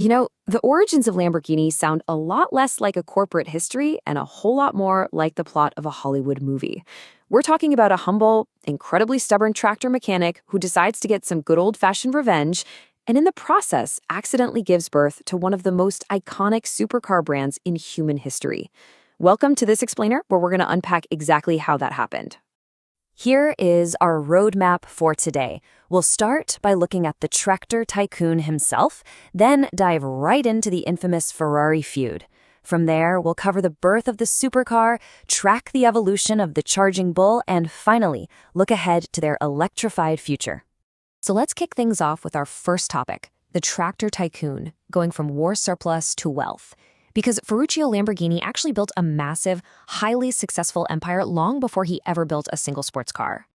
The origins of Lamborghini sound a lot less like a corporate history and a whole lot more like the plot of a Hollywood movie. We're talking about a humble, incredibly stubborn tractor mechanic who decides to get some good old-fashioned revenge, and in the process accidentally gives birth to one of the most iconic supercar brands in human history. Welcome to this explainer, where we're going to unpack exactly how that happened. Here is our roadmap for today. We'll start by looking at the tractor tycoon himself, then dive right into the infamous Ferrari feud. From there, we'll cover the birth of the supercar, track the evolution of the charging bull, and finally, look ahead to their electrified future. So let's kick things off with our first topic, the tractor tycoon, going from war surplus to wealth. Because Ferruccio Lamborghini actually built a massive, highly successful empire long before he ever built a single sports car.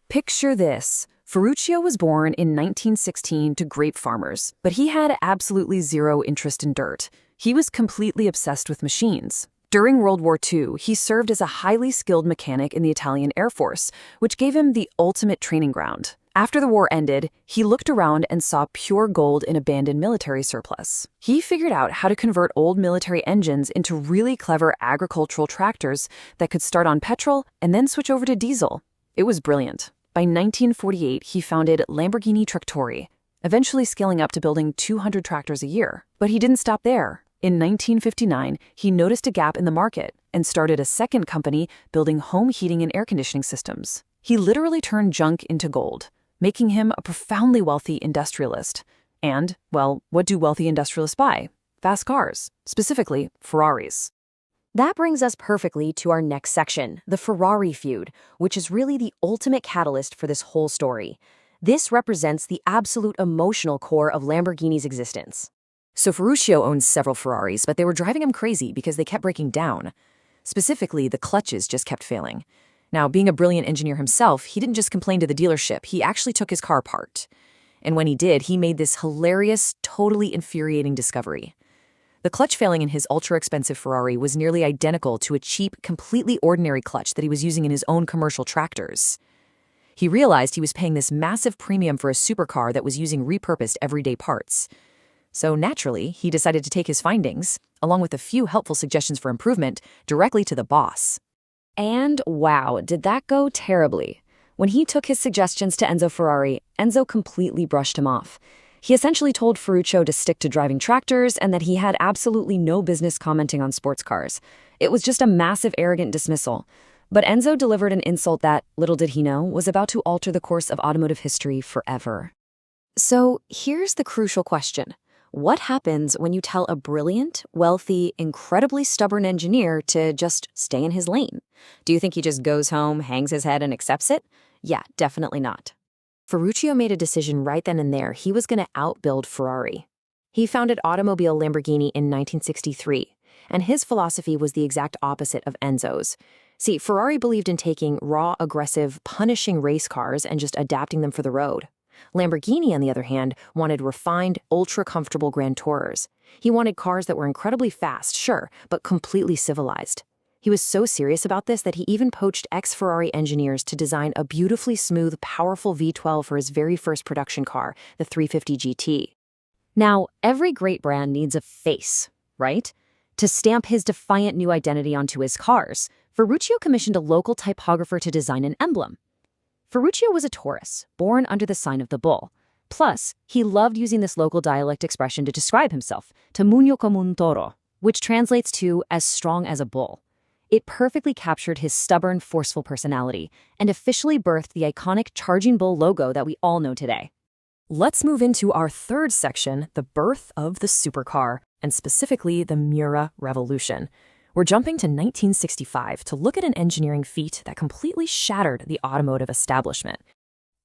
Picture this. Ferruccio was born in 1916 to grape farmers, but he had absolutely zero interest in dirt. He was completely obsessed with machines. During World War II, he served as a highly skilled mechanic in the Italian Air Force, which gave him the ultimate training ground. After the war ended, he looked around and saw pure gold in abandoned military surplus. He figured out how to convert old military engines into really clever agricultural tractors that could start on petrol and then switch over to diesel. It was brilliant. By 1948, he founded Lamborghini Trattori, eventually scaling up to building 200 tractors a year. But he didn't stop there. In 1959, he noticed a gap in the market and started a second company building home heating and air conditioning systems. He literally turned junk into gold, making him a profoundly wealthy industrialist. And, well, what do wealthy industrialists buy? Fast cars, specifically Ferraris. That brings us perfectly to our next section, the Ferrari feud, which is really the ultimate catalyst for this whole story. This represents the absolute emotional core of Lamborghini's existence. So Ferruccio owns several Ferraris, but they were driving him crazy because they kept breaking down. Specifically, the clutches just kept failing. Now, being a brilliant engineer himself, he didn't just complain to the dealership, he actually took his car apart. And when he did, he made this hilarious, totally infuriating discovery. The clutch failing in his ultra-expensive Ferrari was nearly identical to a cheap, completely ordinary clutch that he was using in his own commercial tractors. He realized he was paying this massive premium for a supercar that was using repurposed everyday parts. So naturally, he decided to take his findings, along with a few helpful suggestions for improvement, directly to the boss. And wow, did that go terribly. When he took his suggestions to Enzo Ferrari, Enzo completely brushed him off. He essentially told Ferruccio to stick to driving tractors and that he had absolutely no business commenting on sports cars. It was just a massive, arrogant dismissal. But Enzo delivered an insult that, little did he know, was about to alter the course of automotive history forever. So here's the crucial question. What happens when you tell a brilliant, wealthy, incredibly stubborn engineer to just stay in his lane? Do you think he just goes home, hangs his head, and accepts it? Yeah, definitely not. Ferruccio made a decision right then and there. He was going to outbuild Ferrari. He founded Automobile Lamborghini in 1963, and his philosophy was the exact opposite of Enzo's. See, Ferrari believed in taking raw, aggressive, punishing race cars and just adapting them for the road. Lamborghini, on the other hand, wanted refined, ultra-comfortable Grand Tourers. He wanted cars that were incredibly fast, sure, but completely civilized. He was so serious about this that he even poached ex-Ferrari engineers to design a beautifully smooth, powerful V12 for his very first production car, the 350 GT. Now, every great brand needs a face, right? To stamp his defiant new identity onto his cars, Ferruccio commissioned a local typographer to design an emblem. Ferruccio was a Taurus, born under the sign of the bull. Plus, he loved using this local dialect expression to describe himself, "Tamaño como un toro," which translates to as strong as a bull. It perfectly captured his stubborn, forceful personality and officially birthed the iconic Charging Bull logo that we all know today. Let's move into our third section, the birth of the supercar, and specifically the Miura Revolution. We're jumping to 1965 to look at an engineering feat that completely shattered the automotive establishment.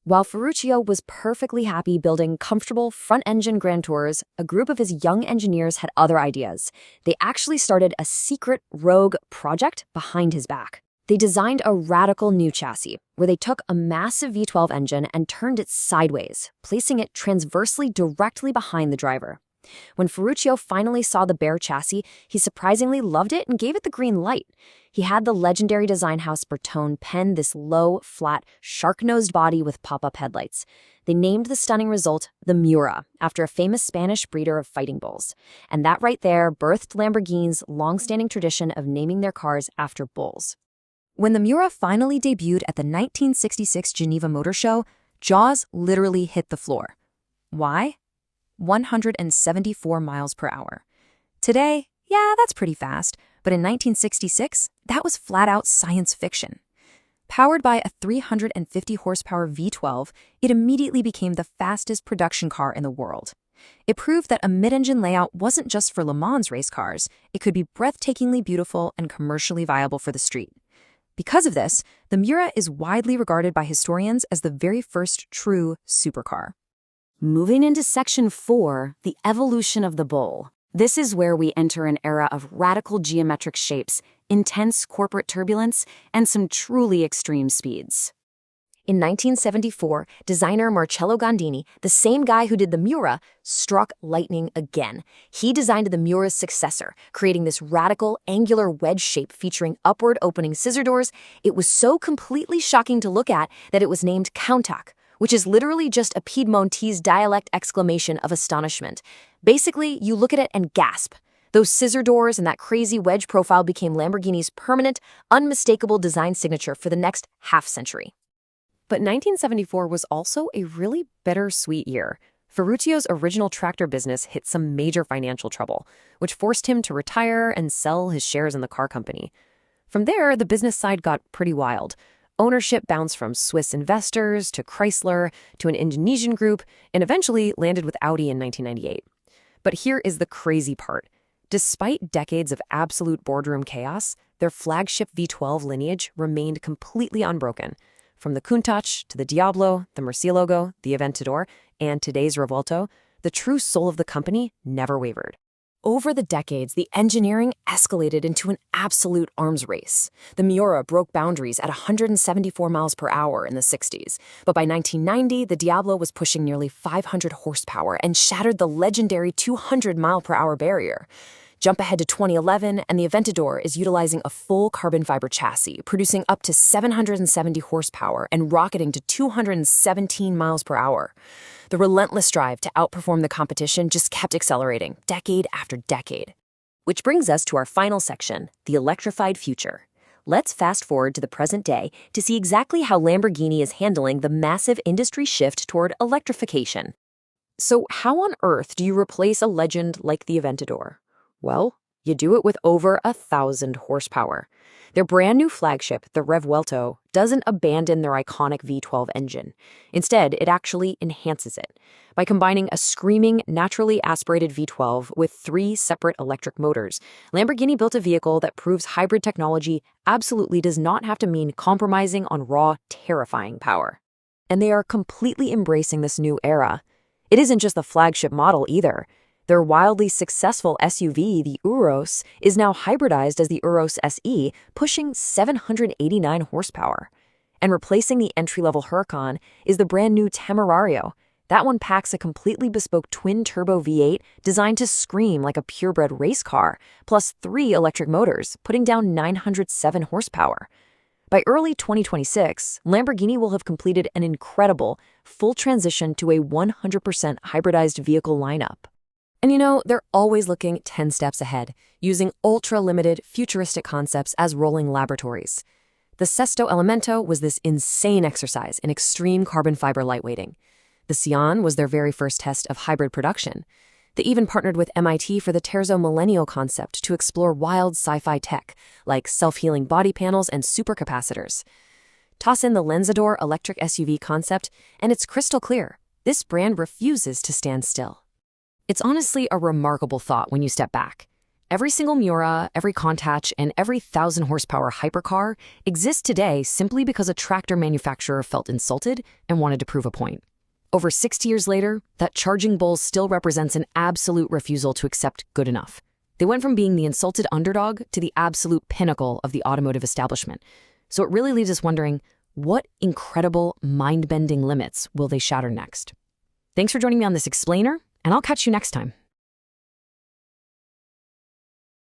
While Ferruccio was perfectly happy building comfortable front-engine Grand Tours, a group of his young engineers had other ideas. They actually started a secret rogue project behind his back. They designed a radical new chassis, where they took a massive V12 engine and turned it sideways, placing it transversely directly behind the driver. When Ferruccio finally saw the bare chassis, he surprisingly loved it and gave it the green light. He had the legendary design house Bertone pen this low, flat, shark-nosed body with pop-up headlights. They named the stunning result the Miura, after a famous Spanish breeder of fighting bulls. And that right there birthed Lamborghini's long-standing tradition of naming their cars after bulls. When the Miura finally debuted at the 1966 Geneva Motor Show, jaws literally hit the floor. Why? 174 miles per hour. Today, yeah, that's pretty fast, but in 1966, that was flat-out science fiction. Powered by a 350 horsepower V12, it immediately became the fastest production car in the world. It proved that a mid-engine layout wasn't just for Le Mans race cars, it could be breathtakingly beautiful and commercially viable for the street. Because of this, the Miura is widely regarded by historians as the very first true supercar. Moving into Section 4, the evolution of the bull. This is where we enter an era of radical geometric shapes, intense corporate turbulence, and some truly extreme speeds. In 1974, designer Marcello Gondini, the same guy who did the Miura, struck lightning again. He designed the Miura's successor, creating this radical, angular wedge shape featuring upward opening scissor doors. It was so completely shocking to look at that it was named Countach, which is literally just a Piedmontese dialect exclamation of astonishment. Basically, you look at it and gasp. Those scissor doors and that crazy wedge profile became Lamborghini's permanent, unmistakable design signature for the next half-century. But 1974 was also a really bittersweet year. Ferruccio's original tractor business hit some major financial trouble, which forced him to retire and sell his shares in the car company. From there, the business side got pretty wild. Ownership bounced from Swiss investors to Chrysler to an Indonesian group and eventually landed with Audi in 1998. But here is the crazy part. Despite decades of absolute boardroom chaos, their flagship V12 lineage remained completely unbroken. From the Countach to the Diablo, the Murcielago, the Aventador, and today's Revuelto, the true soul of the company never wavered. Over the decades, the engineering escalated into an absolute arms race. The Miura broke boundaries at 174 miles per hour in the 60s, but by 1990, the Diablo was pushing nearly 500 horsepower and shattered the legendary 200-mile-per-hour barrier. Jump ahead to 2011, and the Aventador is utilizing a full carbon fiber chassis, producing up to 770 horsepower and rocketing to 217 miles per hour. The relentless drive to outperform the competition just kept accelerating, decade after decade. Which brings us to our final section, the electrified future. Let's fast forward to the present day to see exactly how Lamborghini is handling the massive industry shift toward electrification. So how on earth do you replace a legend like the Aventador? Well, you do it with over 1,000 horsepower. Their brand new flagship, the Revuelto, doesn't abandon their iconic V12 engine. Instead, it actually enhances it. By combining a screaming, naturally aspirated V12 with 3 separate electric motors, Lamborghini built a vehicle that proves hybrid technology absolutely does not have to mean compromising on raw, terrifying power. And they are completely embracing this new era. It isn't just the flagship model either. Their wildly successful SUV, the Urus, is now hybridized as the Urus SE, pushing 789 horsepower. And replacing the entry-level Huracan is the brand new Temerario. That one packs a completely bespoke twin-turbo V8 designed to scream like a purebred race car, plus 3 electric motors, putting down 907 horsepower. By early 2026, Lamborghini will have completed an incredible, full transition to a 100% hybridized vehicle lineup. And you know, they're always looking 10 steps ahead, using ultra-limited, futuristic concepts as rolling laboratories. The Sesto Elemento was this insane exercise in extreme carbon fiber lightweighting. The Sion was their very first test of hybrid production. They even partnered with MIT for the Terzo Millennio concept to explore wild sci-fi tech, like self-healing body panels and supercapacitors. Toss in the Lensador electric SUV concept, and it's crystal clear. This brand refuses to stand still. It's honestly a remarkable thought when you step back. Every single Miura, every Countach, and every 1,000-horsepower hypercar exists today simply because a tractor manufacturer felt insulted and wanted to prove a point. Over 60 years later, that charging bull still represents an absolute refusal to accept good enough. They went from being the insulted underdog to the absolute pinnacle of the automotive establishment. So it really leaves us wondering, what incredible, mind-bending limits will they shatter next? Thanks for joining me on this explainer, and I'll catch you next time.